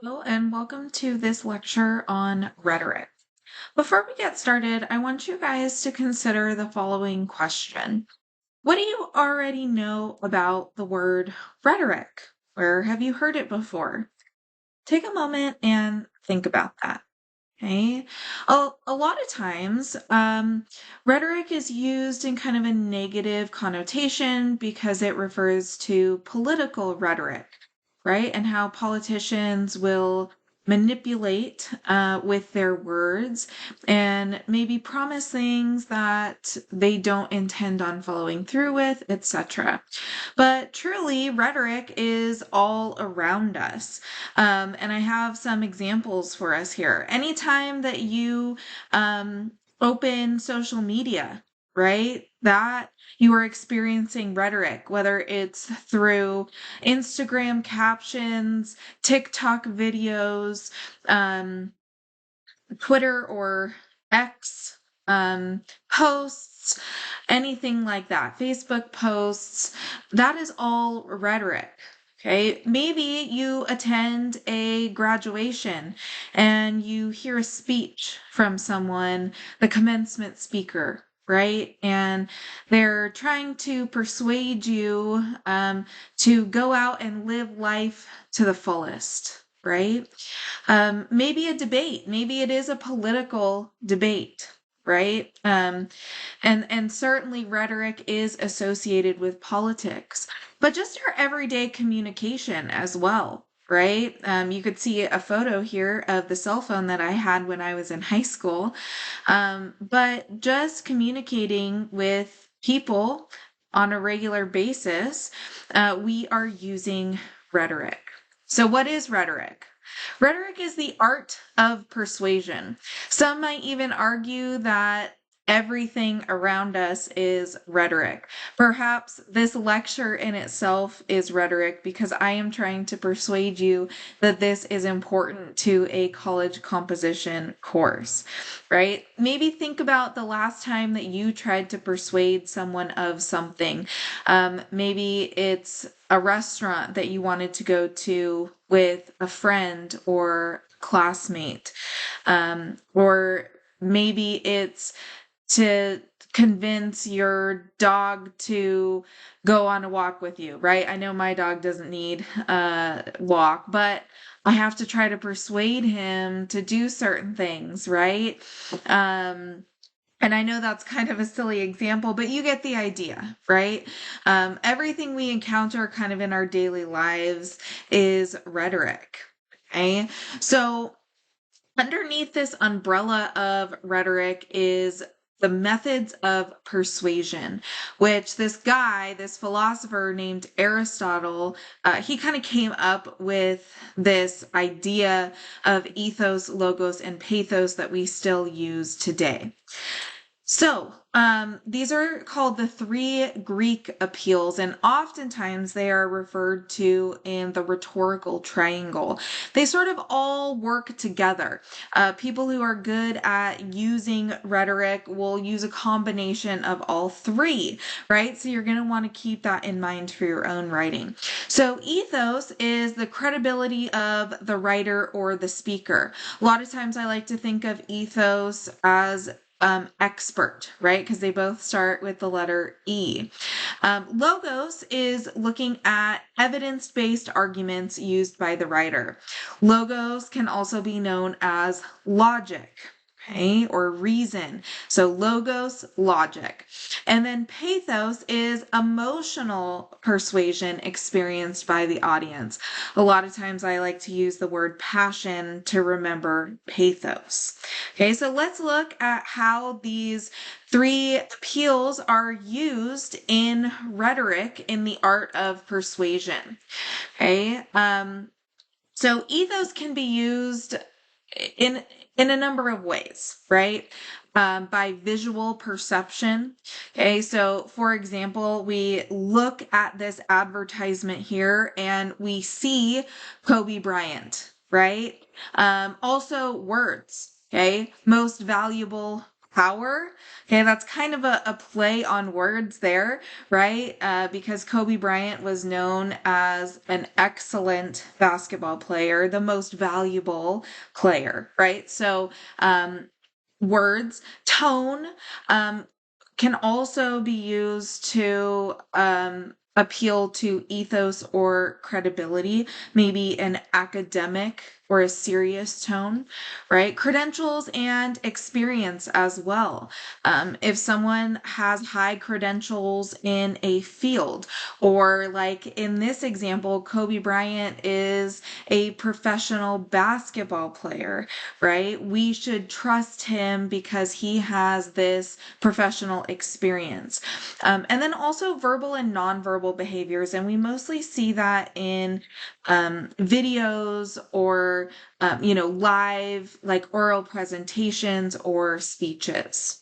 Hello, and welcome to this lecture on rhetoric. Before we get started, I want you guys to consider the following question. What do you already know about the word rhetoric? Where have you heard it before? Take a moment and think about that. Okay. A lot of times, rhetoric is used in kind of a negative connotation because it refers to political rhetoric, right? And how politicians will manipulate with their words and maybe promise things that they don't intend on following through with, etc. But truly, rhetoric is all around us. And I have some examples for us here. Anytime that you open social media, right, that you are experiencing rhetoric, whether it's through Instagram captions, TikTok videos, Twitter or X posts, anything like that, Facebook posts, that is all rhetoric. Okay, maybe you attend a graduation and you hear a speech from someone, the commencement speaker, right? And they're trying to persuade you to go out and live life to the fullest, right? Maybe a debate, maybe it is a political debate, right? And certainly rhetoric is associated with politics, but just your everyday communication as well, right? You could see a photo here of the cell phone that I had when I was in high school. But just communicating with people on a regular basis, we are using rhetoric. So what is rhetoric? Rhetoric is the art of persuasion. Some might even argue that everything around us is rhetoric. Perhaps this lecture in itself is rhetoric because I am trying to persuade you that this is important to a college composition course, right? Maybe think about the last time that you tried to persuade someone of something. Maybe it's a restaurant that you wanted to go to with a friend or classmate. Or maybe it's to convince your dog to go on a walk with you, right? I know my dog doesn't need a walk, but I have to try to persuade him to do certain things, right? And I know that's kind of a silly example, but you get the idea, right? Everything we encounter kind of in our daily lives is rhetoric. Okay. So underneath this umbrella of rhetoric is the methods of persuasion, which this guy, this philosopher named Aristotle, he kind of came up with this idea of ethos, logos, and pathos that we still use today. So, these are called the three Greek appeals, and oftentimes they are referred to in the rhetorical triangle. They sort of all work together. People who are good at using rhetoric will use a combination of all three, right? So you're going to want to keep that in mind for your own writing. So ethos is the credibility of the writer or the speaker. A lot of times I like to think of ethos as expert, right? Because they both start with the letter E. Logos is looking at evidence-based arguments used by the writer. Logos can also be known as logic, okay, or reason. So logos, logic. And then pathos is emotional persuasion experienced by the audience. A lot of times I like to use the word passion to remember pathos. Okay, so let's look at how these three appeals are used in rhetoric in the art of persuasion. Okay, so ethos can be used in a number of ways, right? By visual perception. Okay, so for example, we look at this advertisement here and we see Kobe Bryant, right? Also words, okay? Most valuable power. Okay, that's kind of a play on words there, right? Because Kobe Bryant was known as an excellent basketball player, the most valuable player, right? So, words, tone, um, can also be used to appeal to ethos or credibility, maybe an academic or a serious tone, right? Credentials and experience as well. If someone has high credentials in a field, or like in this example, Kobe Bryant is a professional basketball player, right? We should trust him because he has this professional experience. And then also verbal and nonverbal behaviors. And we mostly see that in videos or, live like oral presentations or speeches.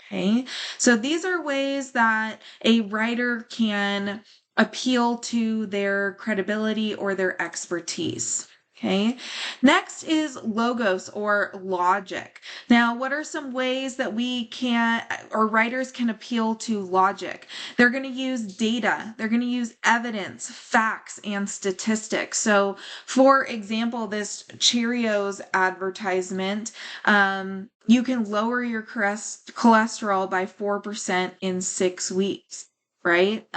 Okay, so these are ways that a writer can appeal to their credibility or their expertise. Okay, next is logos or logic. Now, what are some ways that we can, or writers can appeal to logic? They're going to use data, they're going to use evidence, facts, and statistics. So, for example, this Cheerios advertisement, you can lower your cholesterol by 4% in 6 weeks, right?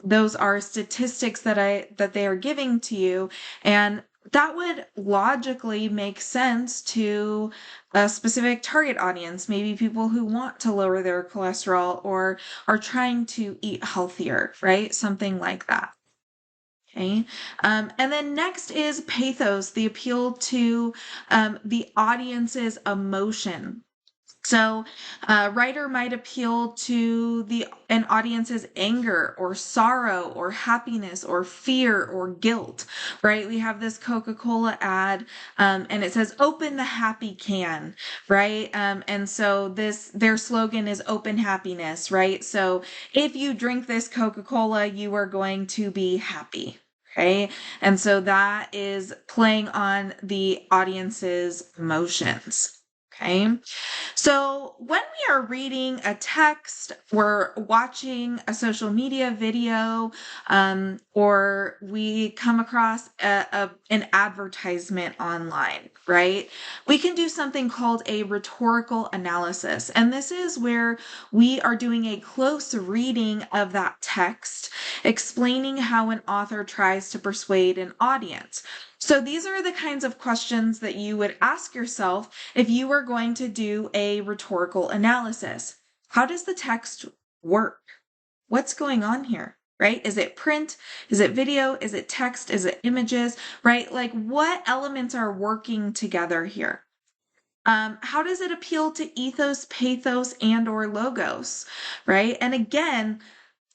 Those are statistics that they are giving to you, and that would logically make sense to a specific target audience, maybe people who want to lower their cholesterol or are trying to eat healthier, right? Something like that. Okay. And then next is pathos, the appeal to the audience's emotion. So, a writer might appeal to an audience's anger or sorrow or happiness or fear or guilt, right? We have this Coca-Cola ad, and it says "Open the happy can," right? And so their slogan is "Open happiness," right? So if you drink this Coca-Cola, you are going to be happy. Okay. And so that is playing on the audience's emotions. Okay. So when we are reading a text, we're watching a social media video, or we come across an advertisement online, right? We can do something called a rhetorical analysis. And this is where we are doing a close reading of that text, explaining how an author tries to persuade an audience. So these are the kinds of questions that you would ask yourself if you were going to do a rhetorical analysis. How does the text work? What's going on here? Right? Is it print? Is it video? Is it text? Is it images? Right? Like what elements are working together here? How does it appeal to ethos, pathos, and or logos? Right? And again,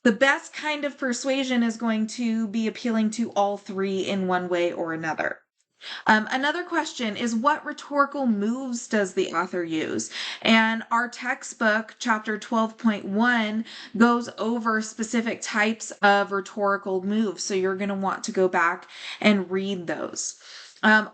the best kind of persuasion is going to be appealing to all three in one way or another. Another question is, what rhetorical moves does the author use? And our textbook, chapter 12.1, goes over specific types of rhetorical moves. So you're going to want to go back and read those.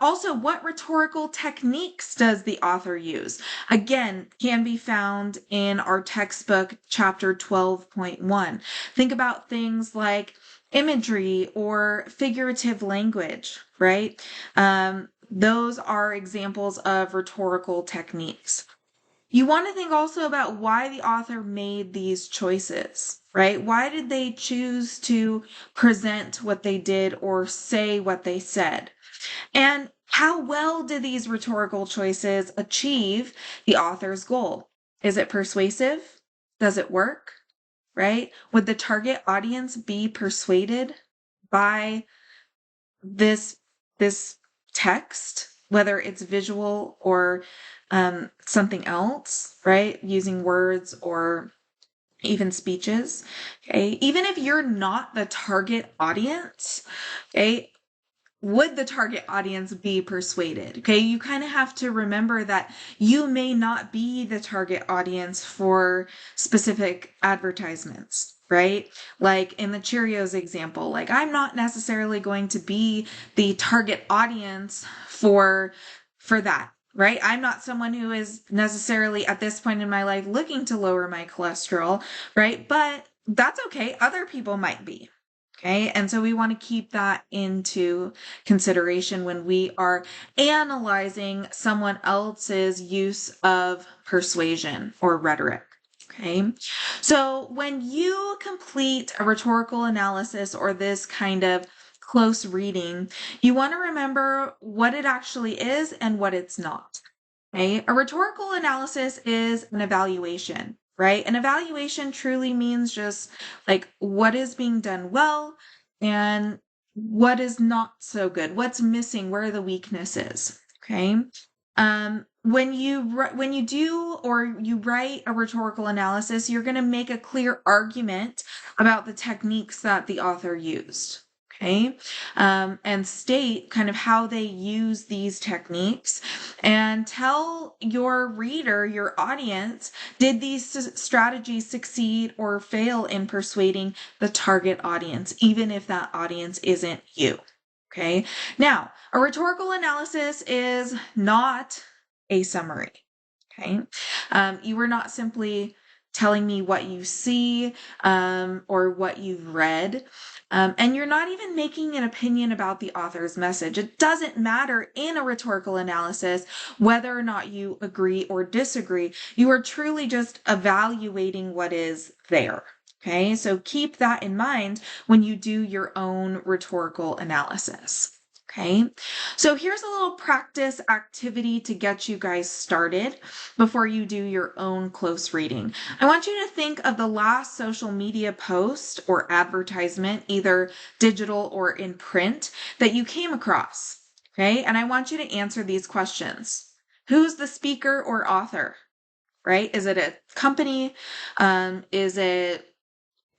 Also, what rhetorical techniques does the author use? Again, can be found in our textbook, chapter 12.1. Think about things like imagery or figurative language, right? Those are examples of rhetorical techniques. You want to think also about why the author made these choices, right? Why did they choose to present what they did or say what they said? And how well did these rhetorical choices achieve the author's goal? Is it persuasive? Does it work? Right? Would the target audience be persuaded by this text, whether it's visual or something else, right? Using words or even speeches. Okay. Even if you're not the target audience, okay, would the target audience be persuaded? Okay, you kind of have to remember that you may not be the target audience for specific advertisements, right? Like in the Cheerios example, like I'm not necessarily going to be the target audience for that. right? I'm not someone who is necessarily at this point in my life looking to lower my cholesterol, right? But that's okay. Other people might be. Okay. And so we want to keep that into consideration when we are analyzing someone else's use of persuasion or rhetoric. Okay. So when you complete a rhetorical analysis or this kind of close reading, you want to remember what it actually is and what it's not. Okay. A rhetorical analysis is an evaluation, right? An evaluation truly means just like what is being done well and what is not so good, what's missing, where are the weaknesses. Okay. When you do or you write a rhetorical analysis, you're going to make a clear argument about the techniques that the author used. Okay. And state kind of how they use these techniques and tell your reader, your audience, did these strategies succeed or fail in persuading the target audience, even if that audience isn't you. Okay. Now, a rhetorical analysis is not a summary. Okay. You are not simply telling me what you see or what you've read. And you're not even making an opinion about the author's message. It doesn't matter in a rhetorical analysis whether or not you agree or disagree. You are truly just evaluating what is there. Okay, so keep that in mind when you do your own rhetorical analysis. Okay, so here's a little practice activity to get you guys started before you do your own close reading. I want you to think of the last social media post or advertisement, either digital or in print, that you came across. Okay, and I want you to answer these questions. Who's the speaker or author? Right? Is it a company? Is it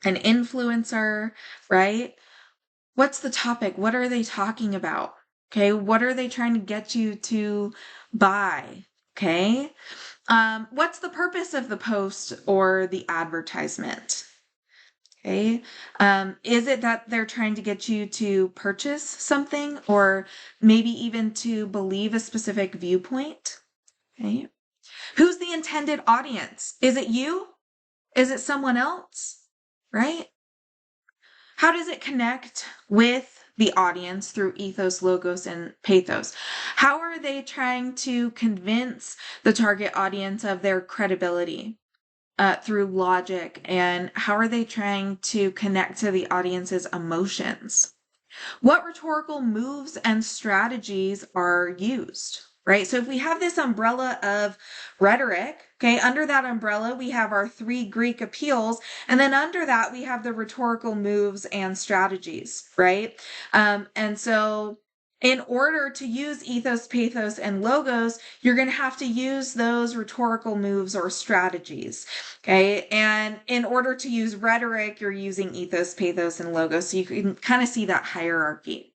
an influencer? Right? What's the topic? What are they talking about? Okay, what are they trying to get you to buy? Okay, what's the purpose of the post or the advertisement? Okay, is it that they're trying to get you to purchase something or maybe even to believe a specific viewpoint? Okay, who's the intended audience? Is it you? Is it someone else? Right? How does it connect with the audience through ethos, logos, and pathos? How are they trying to convince the target audience of their credibility through logic? And how are they trying to connect to the audience's emotions? What rhetorical moves and strategies are used? Right? So if we have this umbrella of rhetoric, okay, under that umbrella, we have our 3 Greek appeals, and then under that, we have the rhetorical moves and strategies, right? And so in order to use ethos, pathos, and logos, you're going to have to use those rhetorical moves or strategies. Okay. And in order to use rhetoric, you're using ethos, pathos, and logos. So you can kind of see that hierarchy.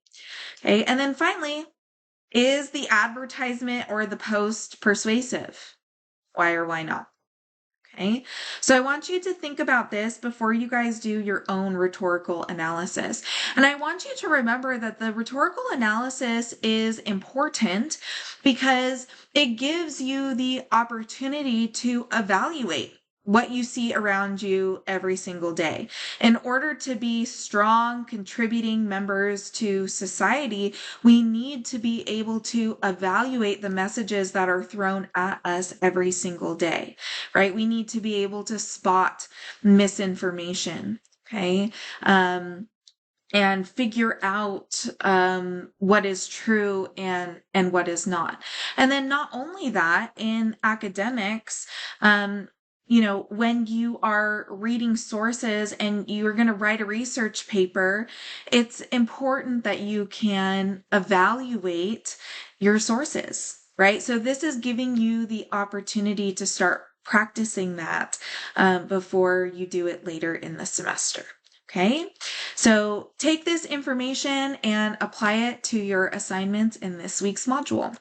Okay. And then finally, is the advertisement or the post persuasive? Why or why not? Okay, so I want you to think about this before you guys do your own rhetorical analysis. And I want you to remember that the rhetorical analysis is important because it gives you the opportunity to evaluate what you see around you every single day. In order to be strong, contributing members to society, we need to be able to evaluate the messages that are thrown at us every single day, right? We need to be able to spot misinformation, okay? And figure out what is true and what is not. And then not only that, in academics, when you are reading sources and you're going to write a research paper, it's important that you can evaluate your sources, right? So this is giving you the opportunity to start practicing that before you do it later in the semester. Okay, so take this information and apply it to your assignments in this week's module.